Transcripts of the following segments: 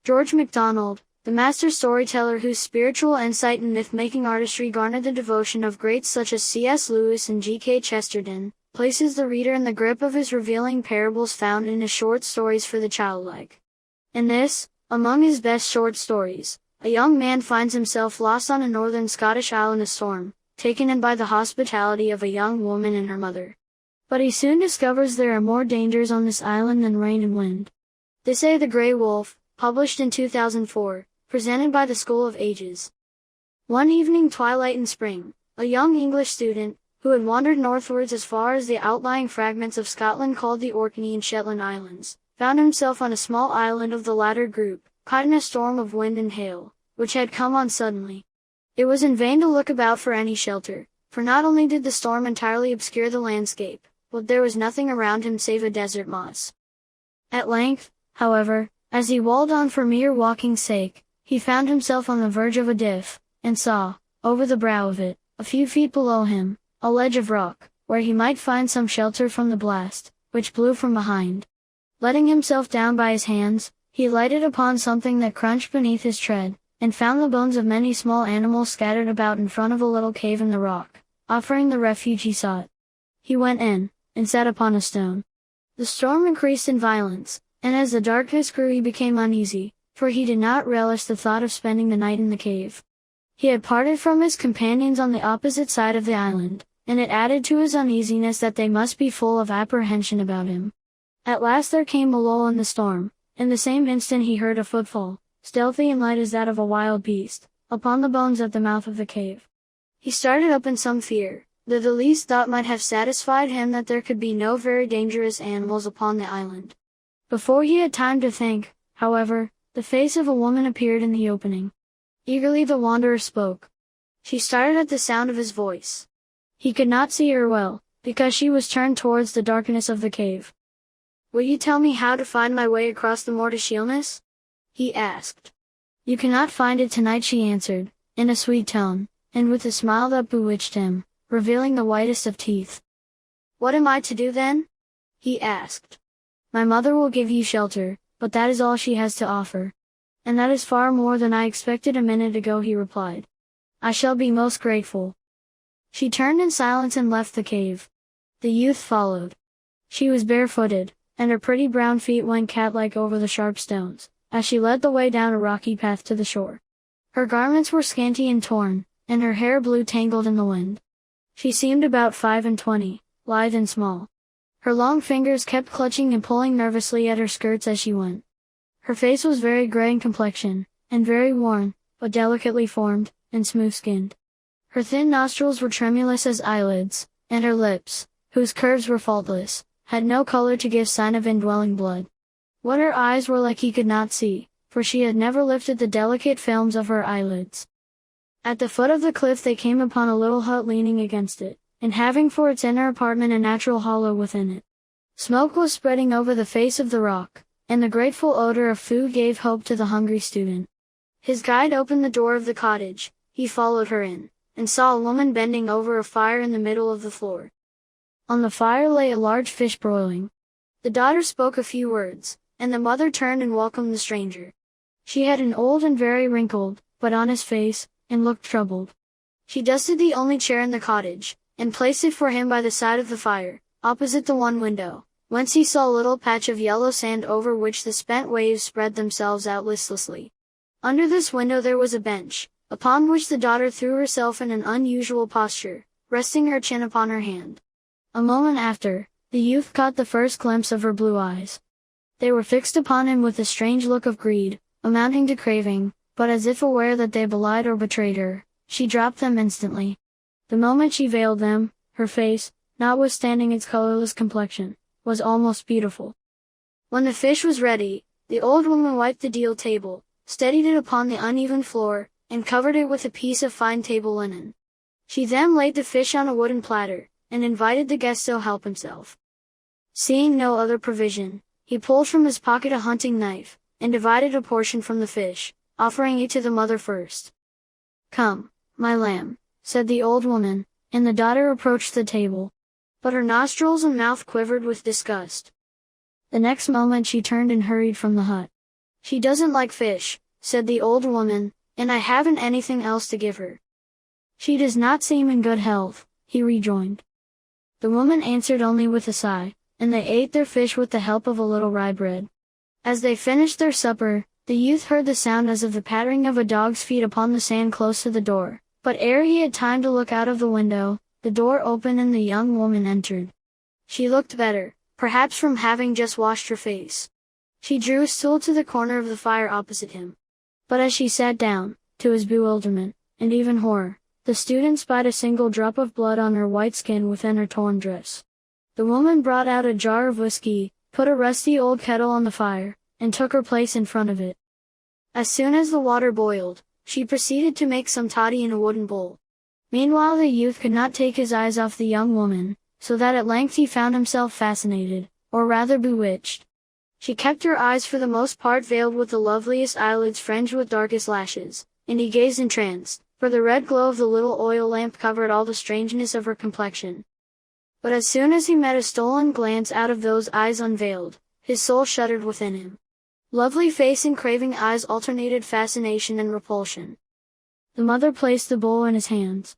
George MacDonald, the master storyteller whose spiritual insight and myth-making artistry garnered the devotion of greats such as C.S. Lewis and G.K. Chesterton, places the reader in the grip of his revealing parables found in his short stories for the childlike. In this, among his best short stories, a young man finds himself lost on a northern Scottish isle in a storm, taken in by the hospitality of a young woman and her mother. But he soon discovers there are more dangers on this island than rain and wind. This The Grey Wolf, published in 2004, presented by the School of Ages. One evening twilight in spring, a young English student, who had wandered northwards as far as the outlying fragments of Scotland called the Orkney and Shetland Islands, found himself on a small island of the latter group, caught in a storm of wind and hail, which had come on suddenly. It was in vain to look about for any shelter, for not only did the storm entirely obscure the landscape, but there was nothing around him save a desert moss. At length, however, as he walled on for mere walking's sake, he found himself on the verge of a diff, and saw, over the brow of it, a few feet below him, a ledge of rock, where he might find some shelter from the blast, which blew from behind. Letting himself down by his hands, he lighted upon something that crunched beneath his tread, and found the bones of many small animals scattered about in front of a little cave in the rock, offering the refuge he sought. He went in, and sat upon a stone. The storm increased in violence, and as the darkness grew he became uneasy, for he did not relish the thought of spending the night in the cave. He had parted from his companions on the opposite side of the island, and it added to his uneasiness that they must be full of apprehension about him. At last there came a lull in the storm. In the same instant he heard a footfall, stealthy and light as that of a wild beast, upon the bones at the mouth of the cave. He started up in some fear, though the least thought might have satisfied him that there could be no very dangerous animals upon the island. Before he had time to think, however, the face of a woman appeared in the opening. Eagerly the wanderer spoke. She started at the sound of his voice. He could not see her well, because she was turned towards the darkness of the cave. "Will you tell me how to find my way across the moor to Sheerness?" he asked. "You cannot find it tonight," she answered, in a sweet tone, and with a smile that bewitched him, revealing the whitest of teeth. "What am I to do then?" he asked. "My mother will give you shelter, but that is all she has to offer." "And that is far more than I expected a minute ago," he replied. "I shall be most grateful." She turned in silence and left the cave. The youth followed. She was barefooted, and her pretty brown feet went cat-like over the sharp stones, as she led the way down a rocky path to the shore. Her garments were scanty and torn, and her hair blew tangled in the wind. She seemed about 25, lithe and small. Her long fingers kept clutching and pulling nervously at her skirts as she went. Her face was very gray in complexion, and very worn, but delicately formed, and smooth-skinned. Her thin nostrils were tremulous as eyelids, and her lips, whose curves were faultless, had no color to give sign of indwelling blood. What her eyes were like he could not see, for she had never lifted the delicate films of her eyelids. At the foot of the cliff they came upon a little hut leaning against it, and having for its inner apartment a natural hollow within it. Smoke was spreading over the face of the rock, and the grateful odor of food gave hope to the hungry student. His guide opened the door of the cottage, he followed her in, and saw a woman bending over a fire in the middle of the floor. On the fire lay a large fish broiling. The daughter spoke a few words, and the mother turned and welcomed the stranger. She had an old and very wrinkled, but honest face, and looked troubled. She dusted the only chair in the cottage, and placed it for him by the side of the fire, opposite the one window, whence he saw a little patch of yellow sand over which the spent waves spread themselves out listlessly. Under this window there was a bench, upon which the daughter threw herself in an unusual posture, resting her chin upon her hand. A moment after, the youth caught the first glimpse of her blue eyes. They were fixed upon him with a strange look of greed, amounting to craving, but as if aware that they belied or betrayed her, she dropped them instantly. The moment she veiled them, her face, notwithstanding its colorless complexion, was almost beautiful. When the fish was ready, the old woman wiped the deal table, steadied it upon the uneven floor, and covered it with a piece of fine table linen. She then laid the fish on a wooden platter, and invited the guest to help himself. Seeing no other provision, he pulled from his pocket a hunting knife, and divided a portion from the fish, offering it to the mother first. "Come, my lamb," said the old woman, and the daughter approached the table. But her nostrils and mouth quivered with disgust. The next moment she turned and hurried from the hut. "She doesn't like fish," said the old woman, "and I haven't anything else to give her." "She does not seem in good health," he rejoined. The woman answered only with a sigh, and they ate their fish with the help of a little rye bread. As they finished their supper, the youth heard the sound as of the pattering of a dog's feet upon the sand close to the door, but ere he had time to look out of the window, the door opened and the young woman entered. She looked better, perhaps from having just washed her face. She drew a stool to the corner of the fire opposite him. But as she sat down, to his bewilderment, and even horror, the student spied a single drop of blood on her white skin within her torn dress. The woman brought out a jar of whiskey, put a rusty old kettle on the fire, and took her place in front of it. As soon as the water boiled, she proceeded to make some toddy in a wooden bowl. Meanwhile the youth could not take his eyes off the young woman, so that at length he found himself fascinated, or rather bewitched. She kept her eyes for the most part veiled with the loveliest eyelids fringed with darkest lashes, and he gazed entranced, for the red glow of the little oil lamp covered all the strangeness of her complexion. But as soon as he met a stolen glance out of those eyes unveiled, his soul shuddered within him. Lovely face and craving eyes alternated fascination and repulsion. The mother placed the bowl in his hands.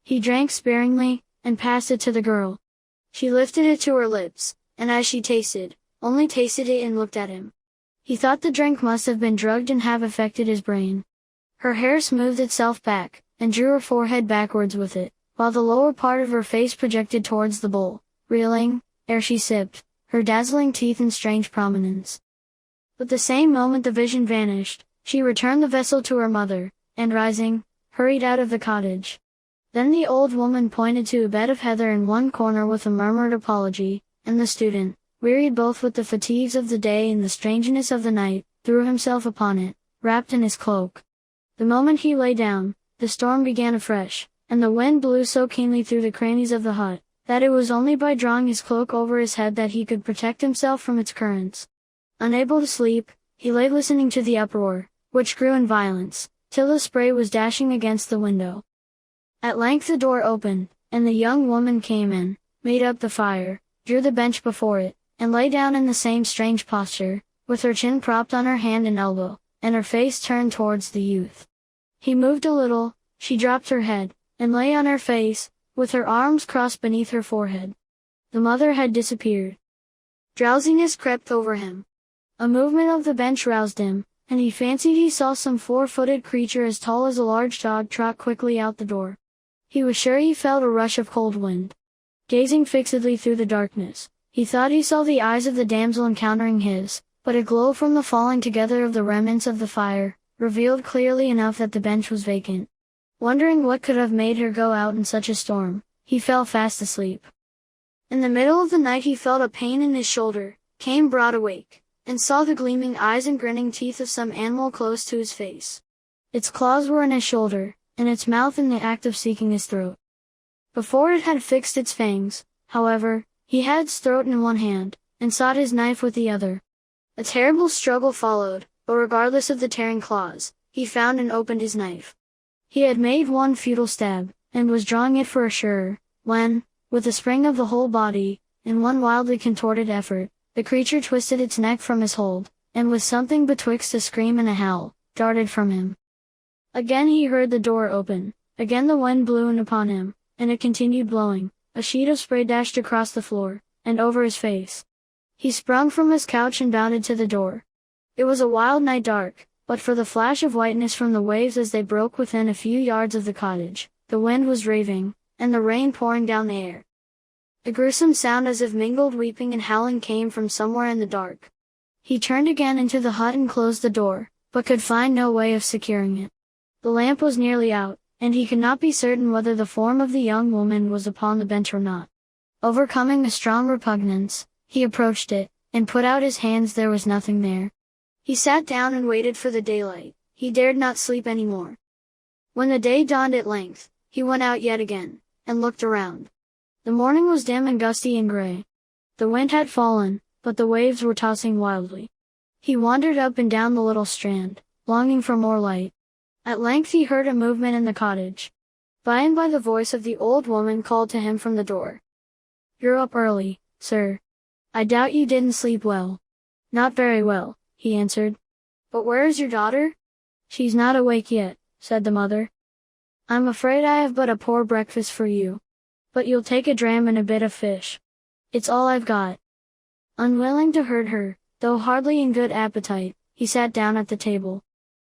He drank sparingly, and passed it to the girl. She lifted it to her lips, and as she only tasted it and looked at him. He thought the drink must have been drugged and have affected his brain. Her hair smoothed itself back, and drew her forehead backwards with it, while the lower part of her face projected towards the bowl, revealing, ere she sipped, her dazzling teeth in strange prominence. But the same moment the vision vanished, she returned the vessel to her mother, and rising, hurried out of the cottage. Then the old woman pointed to a bed of heather in one corner with a murmured apology, and the student, wearied both with the fatigues of the day and the strangeness of the night, threw himself upon it, wrapped in his cloak. The moment he lay down, the storm began afresh, and the wind blew so keenly through the crannies of the hut, that it was only by drawing his cloak over his head that he could protect himself from its currents. Unable to sleep, he lay listening to the uproar, which grew in violence, till the spray was dashing against the window. At length the door opened, and the young woman came in, made up the fire, drew the bench before it, and lay down in the same strange posture, with her chin propped on her hand and elbow, and her face turned towards the youth. He moved a little, she dropped her head, and lay on her face, with her arms crossed beneath her forehead. The mother had disappeared. Drowsiness crept over him. A movement of the bench roused him, and he fancied he saw some four-footed creature as tall as a large dog trot quickly out the door. He was sure he felt a rush of cold wind. Gazing fixedly through the darkness, he thought he saw the eyes of the damsel encountering his, but a glow from the falling together of the remnants of the fire, revealed clearly enough that the bench was vacant. Wondering what could have made her go out in such a storm, he fell fast asleep. In the middle of the night he felt a pain in his shoulder, came broad awake, and saw the gleaming eyes and grinning teeth of some animal close to his face. Its claws were in his shoulder, and its mouth in the act of seeking his throat. Before it had fixed its fangs, however, he had its throat in one hand, and sought his knife with the other. A terrible struggle followed, but regardless of the tearing claws, he found and opened his knife. He had made one futile stab, and was drawing it for a surer, when, with a spring of the whole body, in one wildly contorted effort, the creature twisted its neck from his hold, and with something betwixt a scream and a howl, darted from him. Again he heard the door open, again the wind blew in upon him, and it continued blowing. A sheet of spray dashed across the floor, and over his face. He sprung from his couch and bounded to the door. It was a wild night dark, but for the flash of whiteness from the waves as they broke within a few yards of the cottage, the wind was raving, and the rain pouring down the air. A gruesome sound as of mingled weeping and howling came from somewhere in the dark. He turned again into the hut and closed the door, but could find no way of securing it. The lamp was nearly out, and he could not be certain whether the form of the young woman was upon the bench or not. Overcoming a strong repugnance, he approached it, and put out his hands. There was nothing there. He sat down and waited for the daylight. He dared not sleep any more. When the day dawned at length, he went out yet again, and looked around. The morning was dim and gusty and gray. The wind had fallen, but the waves were tossing wildly. He wandered up and down the little strand, longing for more light. At length he heard a movement in the cottage. By and by the voice of the old woman called to him from the door. "You're up early, sir. I doubt you didn't sleep well." "Not very well," he answered. But where is your daughter? She's not awake yet, said the mother. I'm afraid I have but a poor breakfast for you. But you'll take a dram and a bit of fish. It's all I've got. Unwilling to hurt her, though hardly in good appetite, he sat down at the table.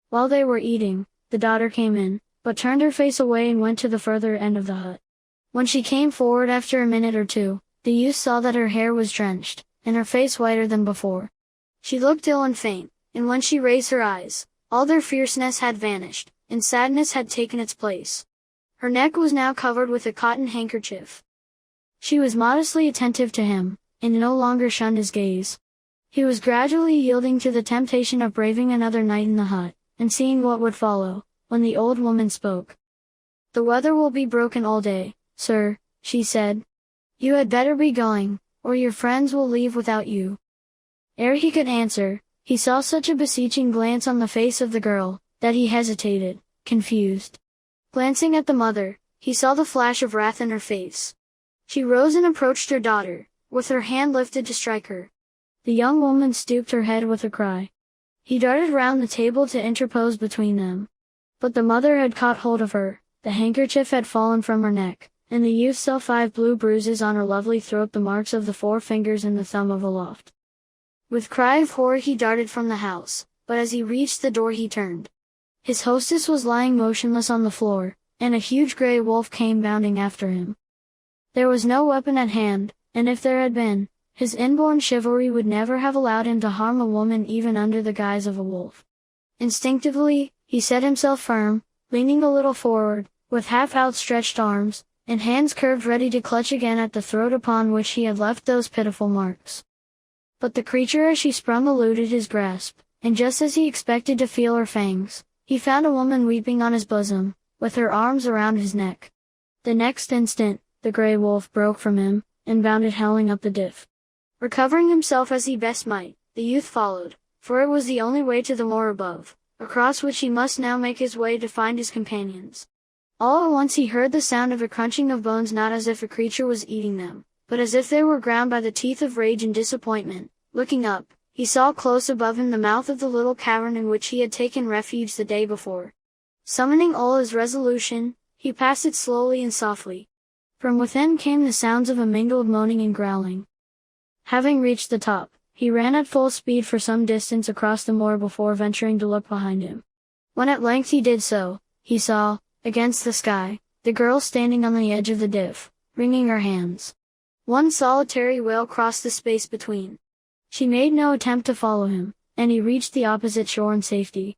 While they were eating, the daughter came in, but turned her face away and went to the further end of the hut. When she came forward after a minute or two, the youth saw that her hair was drenched, and her face whiter than before. She looked ill and faint, and when she raised her eyes, all their fierceness had vanished, and sadness had taken its place. Her neck was now covered with a cotton handkerchief. She was modestly attentive to him, and no longer shunned his gaze. He was gradually yielding to the temptation of braving another night in the hut, and seeing what would follow, when the old woman spoke. The weather will be broken all day, sir, she said. You had better be going, or your friends will leave without you. Ere he could answer, he saw such a beseeching glance on the face of the girl, that he hesitated, confused. Glancing at the mother, he saw the flash of wrath in her face. She rose and approached her daughter, with her hand lifted to strike her. The young woman stooped her head with a cry. He darted round the table to interpose between them. But the mother had caught hold of her, the handkerchief had fallen from her neck, and the youth saw 5 blue bruises on her lovely throat, the marks of the 4 fingers and the thumb of aloft. With cry of horror he darted from the house, but as he reached the door he turned. His hostess was lying motionless on the floor, and a huge grey wolf came bounding after him. There was no weapon at hand, and if there had been, his inborn chivalry would never have allowed him to harm a woman even under the guise of a wolf. Instinctively, he set himself firm, leaning a little forward, with half-outstretched arms, and hands curved ready to clutch again at the throat upon which he had left those pitiful marks. But the creature as she sprung eluded his grasp, and just as he expected to feel her fangs, he found a woman weeping on his bosom, with her arms around his neck. The next instant, the grey wolf broke from him, and bounded howling up the diff. Recovering himself as he best might, the youth followed, for it was the only way to the moor above, across which he must now make his way to find his companions. All at once he heard the sound of a crunching of bones, not as if a creature was eating them, but as if they were ground by the teeth of rage and disappointment. Looking up, he saw close above him the mouth of the little cavern in which he had taken refuge the day before. Summoning all his resolution, he passed it slowly and softly. From within came the sounds of a mingled moaning and growling. Having reached the top, he ran at full speed for some distance across the moor before venturing to look behind him. When at length he did so, he saw, against the sky, the girl standing on the edge of the diff, wringing her hands. One solitary wail crossed the space between. She made no attempt to follow him, and he reached the opposite shore in safety.